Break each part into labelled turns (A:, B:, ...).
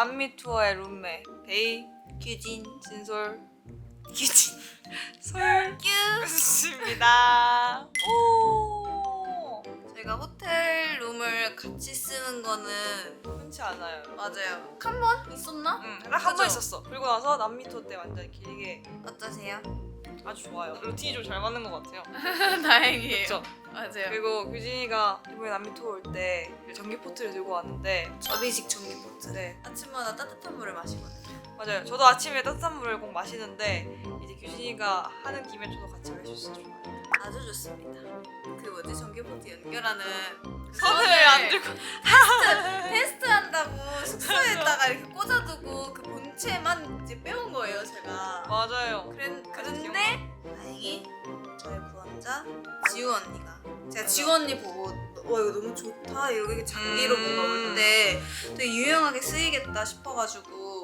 A: 남미 투어의 룸메 베이,
B: 규진,
A: 진솔,
B: 규진,
A: 솔규입니다. 오,
B: 저희가 호텔 룸을 같이 쓰는 거는
A: 흔치 않아요.
B: 맞아요. 한 번 있었나?
A: 응, 딱 한 번 있었어. 그리고 나서 남미 투어 때 완전 길게
B: 어떠세요?
A: 아주 좋아요. 루틴이 좀 잘 맞는 것 같아요.
B: 다행이에요.
A: 그렇죠.
B: 맞아요.
A: 그리고 규진이가 이번에 남미 투어 올 때 전기포트를 들고 왔는데
B: 접이식 전기포트.
A: 네,
B: 아침마다 따뜻한 물을 마시거든요.
A: 맞아요. 저도 아침에 따뜻한 물을 꼭 마시는데 이제 규진이가 하는 김에 저도 같이 할 수 있어서 좋아요.
B: 아주 좋습니다. 그 뭐지 전기포트 연결하는 그
A: 선을 안 들고
B: 테스트 한다고 숙소에다가 이렇게 꽂아두고 그 본체만 이제 빼온 거예요 제가.
A: 맞아요.
B: 그런데 다행히 저의 구원자 지우 언니가 제가 지우 언니 보고 와 이거 너무 좋다 이렇게 장기로 뭔가 올 때 되게 유용하게 쓰이겠다 싶어가지고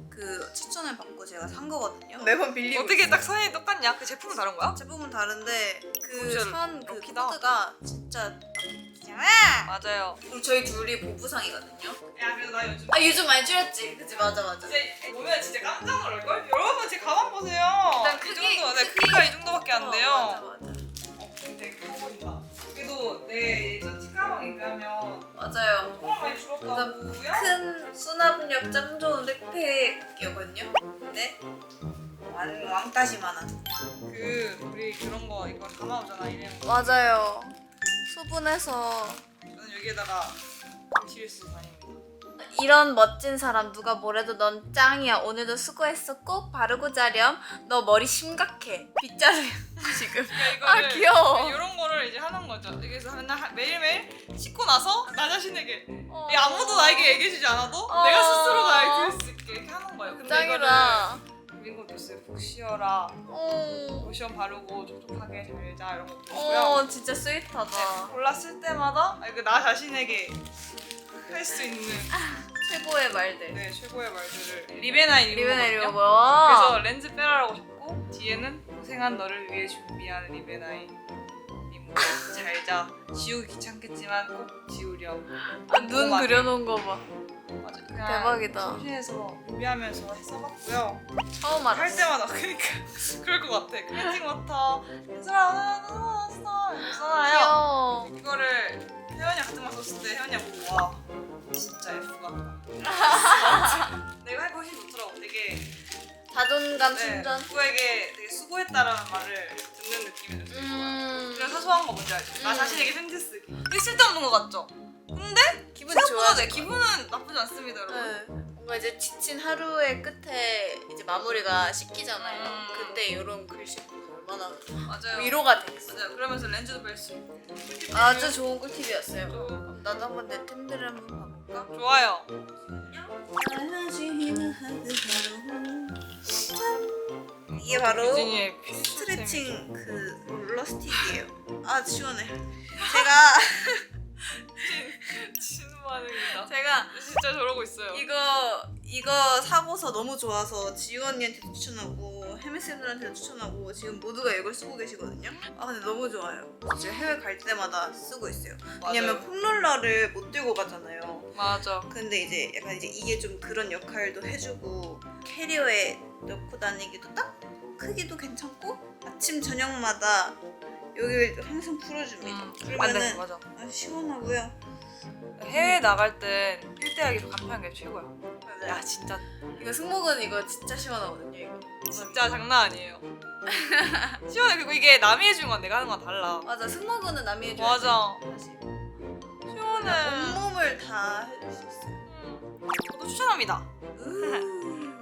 B: 그 추천을 받고 제가 산 거거든요. 매번 빌리고
A: 어떻게
B: 있어요.
A: 딱 선이 똑같냐? 그 제품은 다른 거야?
B: 제품은 다른데 그
A: 진짜
B: 선 그
A: 럭키다.
B: 코드가 진짜 럭키잖아.
A: 맞아요.
B: 그리고 저희 둘이 보부상이거든요.
A: 야, 그래도 나 요즘
B: 아 요즘 많이 줄였지, 그치? 맞아.
A: 진짜 보면 진짜 깜짝 놀랄걸? 여러분 제 가방 보세요.
B: 일단
A: 이
B: 크기,
A: 정도, 네,
B: 크기.
A: 크기가 이 정도밖에 안 돼요.
B: 맞아.
A: 근데 커 보인다. 그래도 내 예전 치카방에 비하면
B: 맞아요.
A: 정말 많이 줄었다고요?
B: 큰 수납력 짱 좋은 백팩이었거든요. 근데 왕따시만한.
A: 우리 그런 거 이거 담아오잖아 이름.
B: 맞아요. 소분해서
A: 저는 여기에다가 실수 다닙니다.
B: 이런 멋진 사람 누가 뭐래도 넌 짱이야. 오늘도 수고했어. 꼭 바르고 자렴. 너 머리 심각해. 빗자루 지금. 아 귀여워.
A: 이런 거를 이제 하는 거죠. 그래서 맨날 매일매일 씻고 나서 나 자신에게 아무도 나에게 얘기해주지 않아도 내가 스스로가 들을 수 있게 이렇게 하는 거예요. 근데
B: 짱이다.
A: 이거를 민고 푹 쉬어라. 로션 바르고 촉촉하게 잘 자 이런 것도 있고요.
B: 어 진짜 스윗하다.
A: 골랐을 때마다 나 자신에게 할 수 있는
B: 최고의 말들.
A: 네, 최고의 말들을 리베나이
B: 리베나 이거
A: 리무거든요.
B: 뭐야?
A: 그래서 렌즈 빼라라고 적고 뒤에는 고생한 너를 위해 준비한 리베나이 리무. 잘자. 지우기 귀찮겠지만 꼭 지우렴.
B: 아, 눈 그려놓은 거 봐.
A: 맞아. 그냥
B: 대박이다.
A: 정신에서 준비하면서 써봤고요.
B: 처음
A: 할
B: 알았어.
A: 때마다 그러니까 그럴 것 같아. 클렌징 워터 얘들아 오늘 왔어 이렇게 써놔요.
B: 귀여워.
A: 이거를 혜연이 같은 거 썼을 때 혜연이가 보고 와 진짜 F 같다. 내가 하기 훨씬 좋더라고. 되게
B: 자존감 충전.
A: 누구에게 되게 수고했다라는 말을 듣는 느낌이 들어요. 그런 사소한 거 뭔지 알죠? 나 자신에게 편지 쓰기. 되게 쓸데없는 거 같죠? 근데
B: 기분
A: 생각보다
B: 좋아져.
A: 기분은 나쁘지 않습니다, 여러분.
B: 네. 뭔가 이제 지친 하루의 끝에 이제 마무리가 씻기잖아요. 그때 이런 글씨 보면 얼마나
A: 맞아요.
B: 위로가 되겠어.
A: 맞아요. 그러면서 렌즈도 뺄 수 있고.
B: 아주 좋은 꿀팁이었어요. 그럼 나도 한번 내 템들을 한번 봐볼까?
A: 좋아요.
B: 이게 바로
A: 유진이의
B: 스트레칭 그 롤러 스틱이에요. 아 시원해. 제가
A: 치는 반응이다.
B: 제가
A: 진짜 저러고 있어요.
B: 이거 사고서 너무 좋아서 지우 언니한테도 추천하고 혜미 쌤들한테도 추천하고 지금 모두가 이걸 쓰고 계시거든요. 아 근데 너무 좋아요. 진짜 해외 갈 때마다 쓰고 있어요. 왜냐면 폼롤러를 못 들고 가잖아요.
A: 맞아.
B: 근데 이제 약간 이제 이게 좀 그런 역할도 해주고 캐리어에 넣고 다니기도 딱 크기도 괜찮고 아침 저녁마다 여기를 항상 풀어줍니다. 그러면은
A: 맞아.
B: 아주 시원하고요.
A: 해외 나갈 땐 필대하기도 간편한 게 최고야.
B: 맞아요.
A: 야 진짜
B: 이거 승모근 이거 진짜 시원하거든요. 이거.
A: 진짜 장난 아니에요. 시원해. 그리고 이게 남이 해주는 건 내가 하는 건 달라.
B: 맞아 승모근은 남이 해줘야
A: 맞아.
B: 사실.
A: 시원해.
B: 온몸을 다 해줄 수 있어요.
A: 저도 추천합니다.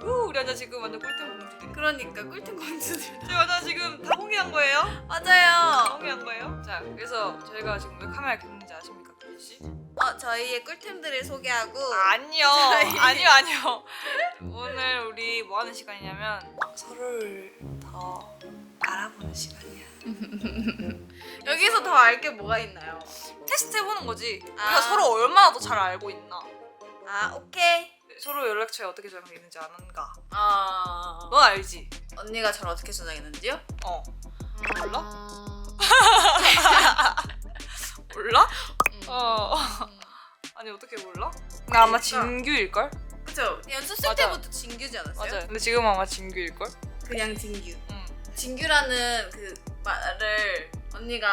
A: 우리 완전 지금 완전 꿀템 공주들.
B: 그러니까 꿀템 공주들.
A: 저희 완전 지금 다 공개한 거예요? 다
B: 맞아요.
A: 공개한 거예요? 자, 그래서 저희가 지금 왜 카메라 켰는지 아십니까, 규진 씨?
B: 저희의 꿀템들을 소개하고
A: 아니요.
B: 저희-
A: 아니요. 오늘 우리 뭐 하는 시간이냐면 서로를 더 알아보는 시간이야.
B: 여기서 더 알 게 뭐가 있나요?
A: 테스트 해보는 거지. 우리가
B: 아.
A: 서로 얼마나 더 잘 알고 있나.
B: 아 오케이.
A: 서로 연락처에 어떻게 저장돼 있는지 아는가.
B: 아
A: 넌 알지?
B: 언니가 저를 어떻게 저장했는지요?
A: 어. 몰라?
B: 음...
A: 몰라?
B: 음.
A: 어. 아니 어떻게 몰라? 나 아마 진규일걸?
B: 그쵸 그쵸? 연습생
A: 맞아.
B: 때부터 진규지 않았어요?
A: 맞아요. 근데 지금 아마 진규일걸?
B: 그냥 진규.
A: 응.
B: 진규라는 그 말을 언니가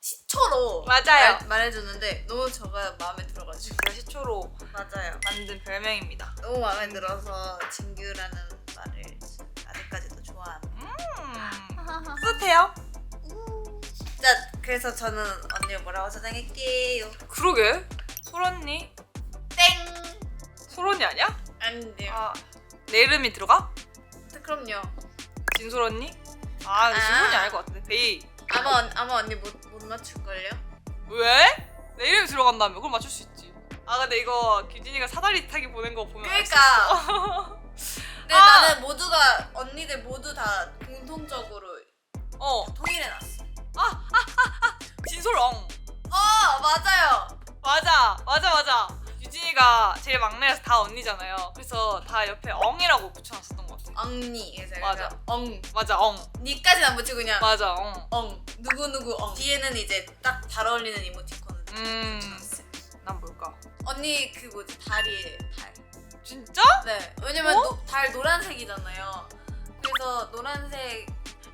B: 시초로
A: 맞아요.
B: 말해줬는데 너무 저가 마음에 들어가지고.
A: 제가 시초로
B: 맞아요.
A: 만든 별명입니다.
B: 너무 마음에 들어서 진규라는 말을 아직까지도 좋아합니다.
A: 뿌듯해요?
B: 자, 그래서 저는 언니를 뭐라고 저장할게요.
A: 그러게. 솔언니?
B: 땡!
A: 솔언니 아니야?
B: 아닌데요.
A: 아, 내 이름이 들어가?
B: 그럼요.
A: 진솔언니? 아, 근데 진솔언니 아닐 것 같은데. 베이.
B: 아마 언니 못 맞출걸요?
A: 왜? 내 이름이 들어간다며. 그걸 맞출 수 있지. 아, 근데 이거 규진이가 사다리 타기 보낸 거 보면
B: 그러니까. 근데
A: 아!
B: 나는 모두가 언니들 모두 다 공통적으로 통일해놨어.
A: 진솔엉.
B: 맞아요.
A: 맞아. 유진이가 제일 막내라서 다 언니잖아요. 그래서 다 옆에 엉이라고 붙여놨었던 것 같아.
B: 엉니. 그래서
A: 맞아.
B: 약간 엉.
A: 맞아, 엉.
B: 니까지는 안 붙이고 그냥
A: 맞아, 엉.
B: 엉. 누구 엉. 뒤에는 이제 딱 잘 어울리는 이모티콘을
A: 음.
B: 붙여놨어요.
A: 난 뭘까?
B: 언니 그 뭐지 다리에 달.
A: 진짜?
B: 네. 왜냐면 달 노란색이잖아요. 그래서 노란색.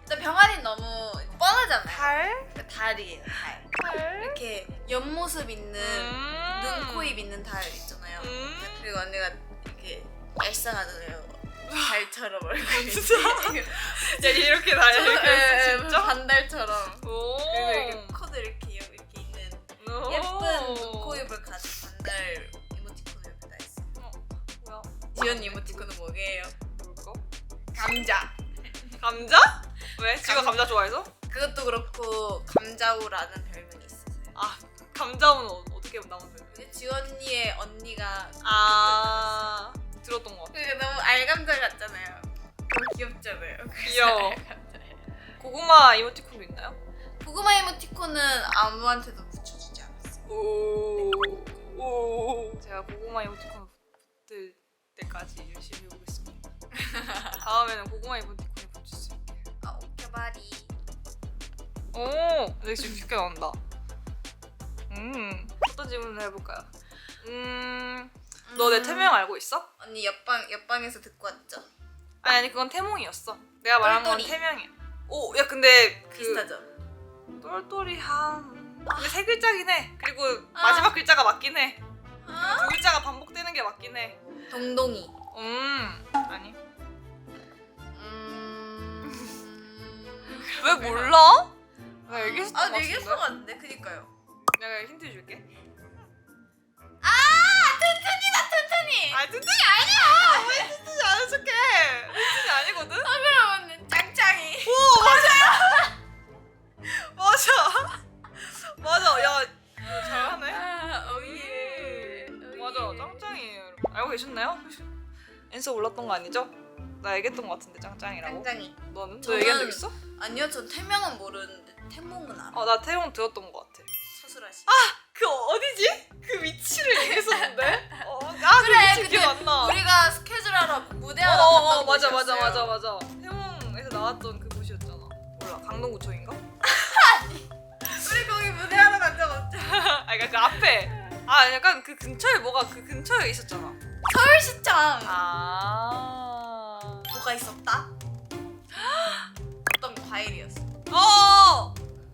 B: 근데 병아리 너무 뻔하잖아요.
A: 달?
B: 그 달이에요. 달.
A: 달?
B: 이렇게 옆모습 있는 눈, 코, 입 있는 달 있잖아요. 그리고 언니가 이렇게 얄쌍하잖아요. 달처럼 얼굴이.
A: 진짜? 야, 이렇게 다 이렇게 했어, 진짜?
B: 반달처럼.
A: 오.
B: 그리고 이렇게 코도 이렇게 있는 예쁜 눈, 코, 입을 가진 반달 이모티콘을 여기다 했어요.
A: 뭐야?
B: 지연 이모티콘은 뭐게요?
A: 뭘까?
B: 감자.
A: 감자? 왜? 지가 감자 좋아해서?
B: 그것도 그렇고 감자우라는 별명이 있었어요.
A: 아, 감자는 어떻게 나온 별명이야?
B: 근데 지연이의 언니가
A: 아, 들었던 것 같아.
B: 그게 너무 알감자 같잖아요. 너무 귀엽잖아요. 그래서
A: 귀여워.
B: 알감자.
A: 고구마 이모티콘도 있나요?
B: 고구마 이모티콘은 아무한테도 붙여주지 않았어요.
A: 오. 제가 고구마 이모티콘 붙을 때까지 열심히 해보겠습니다. 다음에는 고구마 이모티콘에 붙일 수 있게.
B: 오케바리.
A: 오, 되게 쉽게 나온다. 어떤 질문을 해볼까요? 너 내 태명 알고 있어?
B: 언니 옆방에서 듣고 왔죠?
A: 아니 그건 태몽이었어. 내가 말한 건
B: 똘똘이.
A: 태명이야. 오, 야 근데 그
B: 비슷하죠?
A: 똘똘이한. 근데 세 글자긴 해. 그리고 마지막 글자가 맞긴 해. 두 글자가 반복되는 게 맞긴 해.
B: 동동이.
A: 아니.
B: 음...
A: 왜 몰라? 내가 얘기했던 것 같은데.
B: 얘기했던 것 같은데? 그니까요.
A: 내가 힌트 줄게.
B: 튼튼이!
A: 아 튼튼이 아니야. 왜 튼튼이 안 해줄게? 튼튼이 아니거든.
B: 그러면 짱짱이.
A: 오 맞아. 맞아. 야 잘하네.
B: 오예.
A: 맞아. 짱짱이 알고 계셨나요? 엔서 올랐던 거 아니죠? 나 얘기했던 거 같은데 짱짱이라고.
B: 짱짱이.
A: 너는? 너
B: 저는-
A: 얘기한 적 있어?
B: 아니요, 전 태명은 모르는데 태몽은 알아.
A: 나 태용 들었던 거 같아.
B: 서술하시.
A: 그 어디지? 그 위치를 얘기했었는데?
B: 그래,
A: 그 위치
B: 근데
A: 기억 안 나.
B: 우리가 스케줄하러 무대하러 갔던
A: 맞아.
B: 곳이었어요.
A: 태용에서 나왔던 그 곳이었잖아. 몰라, 강동구청인가?
B: 우리 거기 무대하러 간 적 없죠?
A: 그러니까 그 앞에. 약간 그 근처에 그 근처에 있었잖아.
B: 서울시청. 뭐가 있었다? 어떤 과일이었어.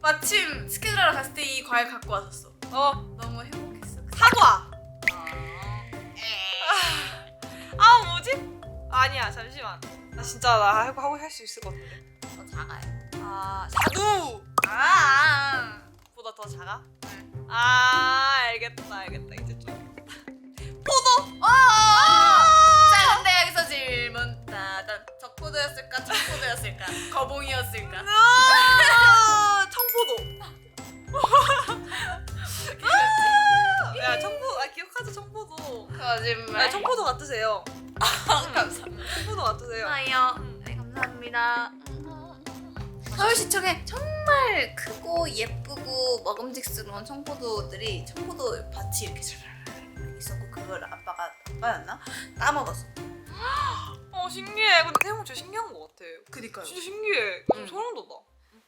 B: 마침 스케줄하러 갔을 때 이 과일 갖고 왔었어. 너무 행복했어.
A: 사과. 뭐지? 아니야, 잠시만. 나 진짜 나 하고 할 수 있을 것 같은데.
B: 더 작아요.
A: 자두. 보다 더 작아?
B: 응.
A: 알겠다. 이제 좀.
B: 자, 근데 여기서 질문. 따단. 적포도였을까? 청포도였을까? 거봉이었을까?
A: 청포도. 야, 기억하죠, 청포도.
B: 거짓말.
A: 청포도 같으세요.
B: 감사합니다.
A: 청포도 같으세요.
B: 아요. 네, 감사합니다. 서울시청에 정말 크고 예쁘고 먹음직스러운 청포도들이 청포도 밭이 이렇게 잘 있었고 그걸 아빠였나? 따먹었어.
A: 신기해. 근데 태용 진짜 신기한 것 같아.
B: 그니까요.
A: 진짜 신기해. 좀 소름 돋아.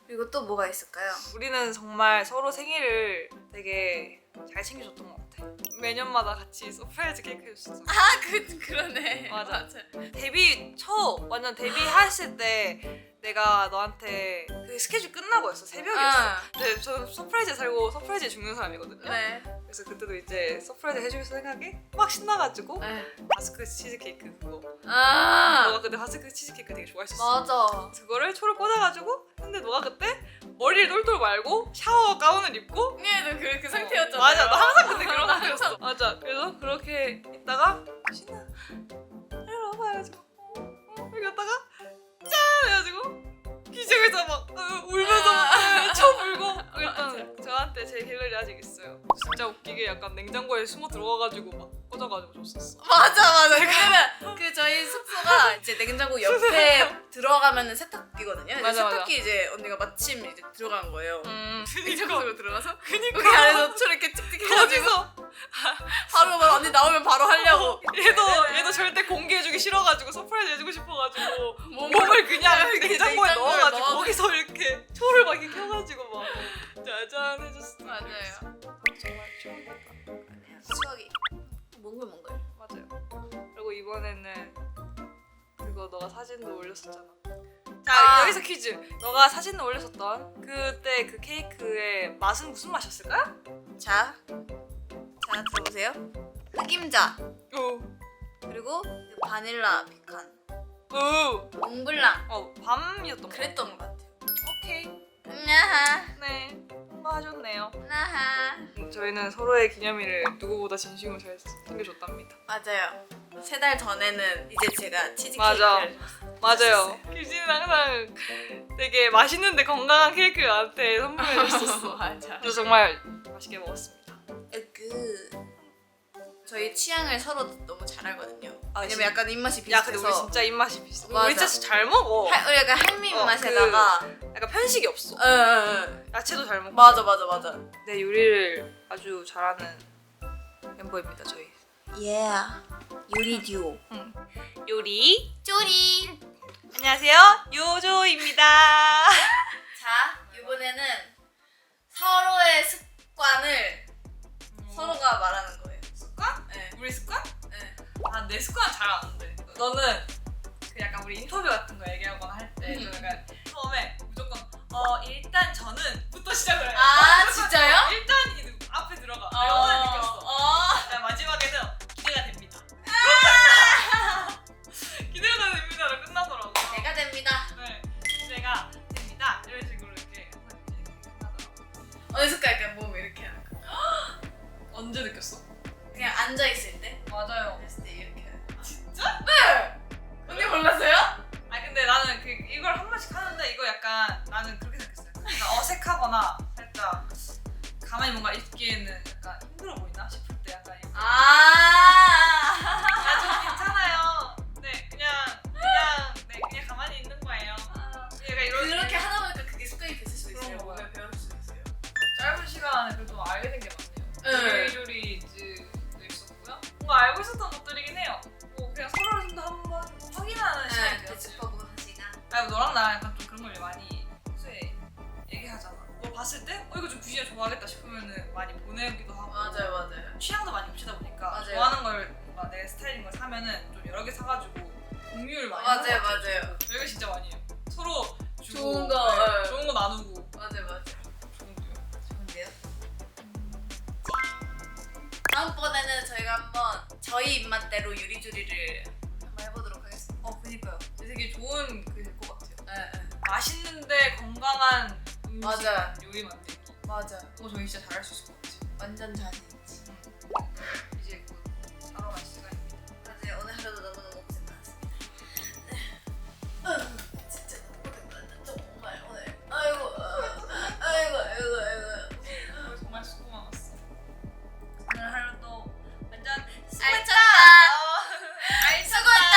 B: 그리고 또 뭐가 있을까요?
A: 우리는 정말 서로 생일을 되게 잘 챙겨줬던 것 같아. 매년마다 같이 서프라이즈 케이크 해줬었어.
B: 아, 그러네.
A: 맞아. 완전 데뷔했을 때 내가 너한테 그 스케줄 끝나고였어. 새벽이었어. 근데 저는 서프라이즈 살고 서프라이즈 죽는 사람이거든요.
B: 네.
A: 그래서 그때도 이제 서프라이즈 해줄 생각에 막 신나가지고
B: 네.
A: 바스크 치즈케이크 그거.
B: 아,
A: 너가 그때 바스크 치즈케이크 되게 좋아했었어.
B: 맞아.
A: 그거를 초를 꽂아가지고 근데 너가 그때 머리를 똘똘 말고 샤워 가운을 입고
B: 얘도 그 상태였잖아.
A: 맞아, 너 항상 근데 그런 상태였어. 맞아. 그래서 그렇게 있다가 신나 이리 와봐 해가지고 이렇게 갔다가 짠 해가지고 기적에서 막 울면서 막 쳐불고 일단 저한테 제 갤러리 아직 있어요. 진짜 웃기게 약간 냉장고에 숨어 들어가가지고 막 꽂아가지고 줬었어.
B: 맞아. 왜냐면 그 저희 숙소가 이제 냉장고 옆에 들어가면은 세탁기거든요. 이제
A: 맞아.
B: 세탁기 이제 언니가 마침 이제 들어간 거예요. 냉장고로 들어가서
A: 그니까
B: 여기 안에서 초 이렇게 찍찍 해가지고
A: 거기서
B: 바로 언니 나오면 바로 하려고.
A: 얘도 절대 공개해주기 싫어가지고 서프라이즈 해주고 싶어가지고
B: 몸을
A: 몸을 그냥 냉장고에
B: 냉장고에
A: 넣어가지고
B: 넣어.
A: 거기서 이렇게 초를 막 이렇게 켜가지고 막 짜잔 해줬어.
B: 맞아요.
A: 정말 추억이다.
B: 추억이 몽글몽글.
A: 맞아요. 그리고 이번에는 그거 너가 사진도 올렸었잖아. 자, 여기서 퀴즈. 너가 사진을 올렸었던 그때 그 케이크의 맛은 무슨 맛이었을까요?
B: 자 들어보세요. 흑임자
A: 오.
B: 그리고 바닐라 피칸
A: 오.
B: 몽블랑
A: 밤이었던 거.
B: 그랬던 것 같아요.
A: 오케이.
B: 나하
A: 네. 통과하셨네요.
B: 나하.
A: 저희는 서로의 기념일을 누구보다 진심으로 잘 챙겨줬답니다.
B: 맞아요. 3달 전에는 이제 제가
A: 맞아.
B: 치즈케이크를
A: 맞아요. 규진은 항상 되게 맛있는데 건강한 케이크를 나한테 선물해줬었어.
B: 맞아.
A: 그래서 정말 맛있게 먹었습니다.
B: 저희 취향을 서로 너무 잘 알거든요.
A: 아,
B: 왜냐면
A: 진짜?
B: 약간 입맛이
A: 야, 근데
B: 비슷해서.
A: 우리 진짜 입맛이 비슷해.
B: 맞아.
A: 우리 진짜 잘 먹어.
B: 우리 약간 할미
A: 어,
B: 입맛에다가.
A: 약간 편식이 없어.
B: 응.
A: 야채도 잘 먹고.
B: 맞아.
A: 네, 요리를 아주 잘하는 멤버입니다, 저희.
B: 요리 듀오.
A: 요리
B: 쪼리.
A: 안녕하세요, 요조입니다.
B: 자, 이번에는 서로의 습관을 서로가 말하는 거예요.
A: 습관?
B: 네.
A: 우리 습관?
B: 네.
A: 아, 내 습관은 잘 아는데. 너는 그 약간 우리 인터뷰 같은 거 얘기하거나 할 때 좀 약간 처음에 무조건 일단 저는부터 시작을 해.
B: 아, 진짜요?
A: 일단 앞에 들어가. 내가 오늘 느꼈어. 자, 마지막에는 기대가 됩니다. 기대가 됩니다로 끝나더라고.
B: 내가 됩니다.
A: 네, 기대가 됩니다. 이런 식으로 이렇게 끝나더라고.
B: 어느 습관 약간 몸 이렇게 하는 거.
A: 언제 느꼈어?
B: 그냥 앉아있을 때.
A: 맞아요.
B: 했을 때 이렇게 하는 거.
A: 진짜?
B: 네! 언니 몰랐어요?
A: 아 근데 나는 이걸 한 번씩 하는데 이거 약간 나는 그렇게 생각했어요. 약간 어색하거나 살짝 가만히 뭔가 있기에는 약간 힘들어 보이나 싶을 때 약간 이거. 저 괜찮아요. 네, 그냥 가만히 있는 거예요. 얘가 이런
B: 그렇게 하다 보니까 그게 습관이 됐을 수도 있어요.
A: 그런 거야.
B: 몸에 배울 수도 있어요.
A: 짧은 시간에 그래도 알게 된 게 많네요.
B: 네.
A: 요리조리도 있었고요. 뭔가 알고 있었던 것들이긴 해요. 뭐 그냥 서로를 좀 더 한번 확인하는 시간이 되었지.
B: 짚어보는 시간.
A: 아니 너랑 나랑 약간 좀 그런 걸 많이 평소에 얘기하잖아. 너 봤을 때 이거 좀 규진이 좋아하겠다 싶으면은 많이 보내기도 하고.
B: 맞아요.
A: 취향도 많이 겹치다 보니까
B: 맞아요.
A: 좋아하는 걸 뭔가 내 스타일인 걸 사면은 좀 여러 개 사가지고 공유를 많이
B: 맞아요,
A: 하는 것 같아요.
B: 맞아요.
A: 저희가 진짜 많이 해요. 서로 주고,
B: 좋은 거, 네.
A: 좋은 거 나누고.
B: 맞아요.
A: 좋은데요.
B: 좋은데요? 다음번에는 저희가 한번 저희 입맛대로 요리조리를 한번 해보도록 하겠습니다.
A: 그니까요. 되게 좋은 그게 될 것 같아요.
B: 네.
A: 맛있는데 건강한 음식
B: 맞아.
A: 요리 만들기.
B: 맞아.
A: 그거 저희 진짜 잘할 수 있을 것 같아요.
B: 완전 자신있지.
A: 이제 곧 사러 갈 시간입니다.
B: 맞아요. 오늘 하루도 너무너무 고생 많았습니다. 진짜 너무 고생 많았다. 정말 오늘. 아이고.
A: 정말 수고 많았어. 오늘 하루도 완전
B: 알찼다.
A: 수고했다.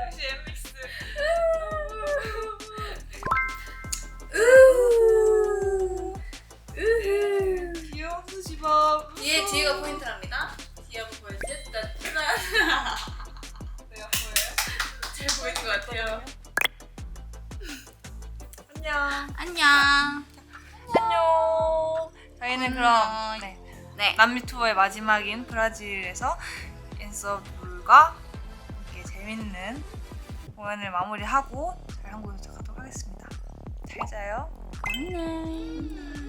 A: 역시 엠믹스. 귀여운 수지밥.
B: 뒤에가 포인트랍니다. 뒤에 한번 보여주세요. 짠.
A: 내가 보여요?
B: 잘 보이는 것 같아요.
A: 안녕.
B: 안녕.
A: 안녕. 저희는 그럼
B: 안녕.
A: 네. 남미 투어의 마지막인 브라질에서 앤서블과 이렇게 재밌는 공연을 마무리하고 잘 한국에 도착하도록 하겠습니다. 잘 자요.
B: 안녕.